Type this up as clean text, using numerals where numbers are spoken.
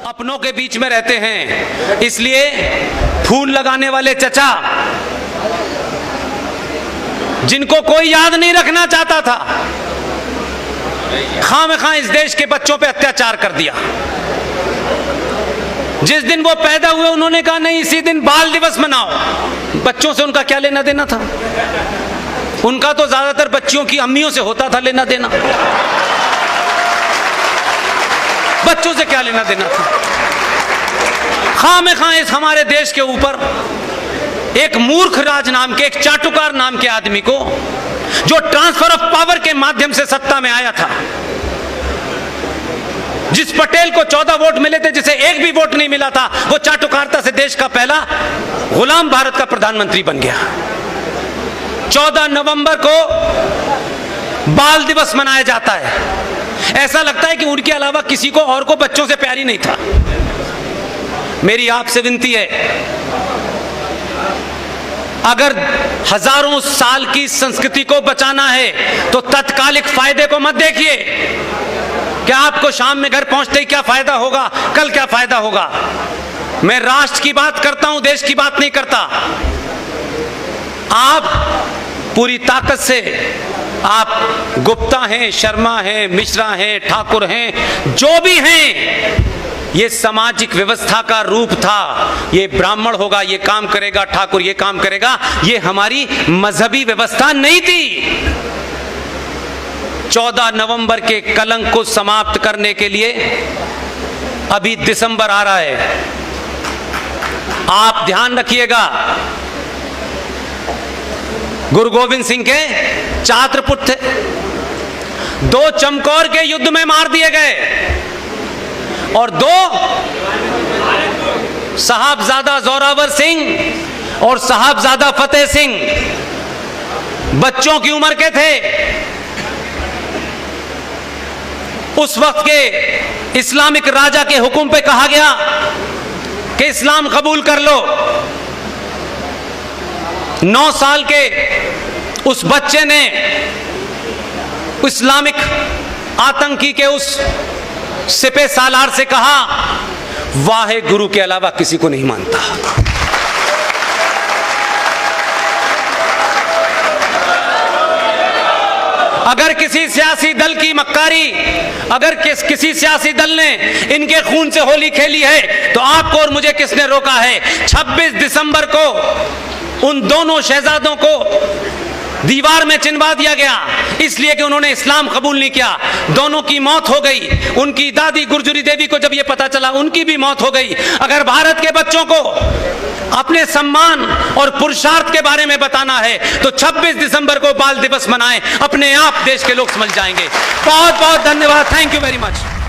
अपनों के बीच में रहते हैं, इसलिए फूल लगाने वाले चचा जिनको कोई याद नहीं रखना चाहता था, खामखा इस देश के बच्चों पे अत्याचार कर दिया। जिस दिन वो पैदा हुए उन्होंने कहा नहीं इसी दिन बाल दिवस मनाओ। बच्चों से उनका क्या लेना देना था? उनका तो ज्यादातर बच्चियों की अम्मियों से होता था लेना देना, बच्चों से क्या लेना देना था? खामखा इस हमारे देश के ऊपर एक मूर्ख राज नाम के, एक चाटुकार नाम के आदमी को, जो ट्रांसफर ऑफ पावर के माध्यम से सत्ता में आया था, जिस पटेल को 14 वोट मिले थे, जिसे एक भी वोट नहीं मिला था, वो चाटुकारिता से देश का पहला गुलाम भारत का प्रधानमंत्री बन गया। 14 नवंबर को बाल दिवस मनाया जाता है। ऐसा लगता है कि उनके अलावा किसी को और को बच्चों से प्यार ही नहीं था। मेरी आपसे विनती है, अगर हजारों साल की संस्कृति को बचाना है तो तत्कालिक फायदे को मत देखिए। क्या आपको शाम में घर पहुंचते ही क्या फायदा होगा, कल क्या फायदा होगा? मैं राष्ट्र की बात करता हूं, देश की बात नहीं करता। आप पूरी ताकत से, आप गुप्ता हैं, शर्मा हैं, मिश्रा हैं, ठाकुर हैं, जो भी हैं, ये सामाजिक व्यवस्था का रूप था। ये ब्राह्मण होगा ये काम करेगा, ठाकुर ये काम करेगा, ये हमारी मजहबी व्यवस्था नहीं थी। 14 नवंबर के कलंक को समाप्त करने के लिए अभी दिसंबर आ रहा है। आप ध्यान रखिएगा, गुरु गोविंद सिंह के छात्र पुत्र थे, 2 चमकौर के युद्ध में मार दिए गए और 2 साहबजादा जोरावर सिंह और साहबजादा फतेह सिंह बच्चों की उम्र के थे। उस वक्त के इस्लामिक राजा के हुक्म पे कहा गया कि इस्लाम कबूल कर लो। 9 साल के उस बच्चे ने इस्लामिक आतंकी के उस सिपह सालार से कहा, वाहे गुरु के अलावा किसी को नहीं मानता। अगर किसी सियासी दल की मक्कारी, अगर किसी सियासी दल ने इनके खून से होली खेली है तो आपको और मुझे किसने रोका है? 26 दिसंबर को उन दोनों शहजादों को दीवार में चिनवा दिया गया, इसलिए कि उन्होंने इस्लाम कबूल नहीं किया। दोनों की मौत हो गई। उनकी दादी गुरजुरी देवी को जब यह पता चला, उनकी भी मौत हो गई। अगर भारत के बच्चों को अपने सम्मान और पुरुषार्थ के बारे में बताना है तो 26 दिसंबर को बाल दिवस मनाएं, अपने आप देश के लोग समझ जाएंगे। बहुत बहुत धन्यवाद। Thank you very much.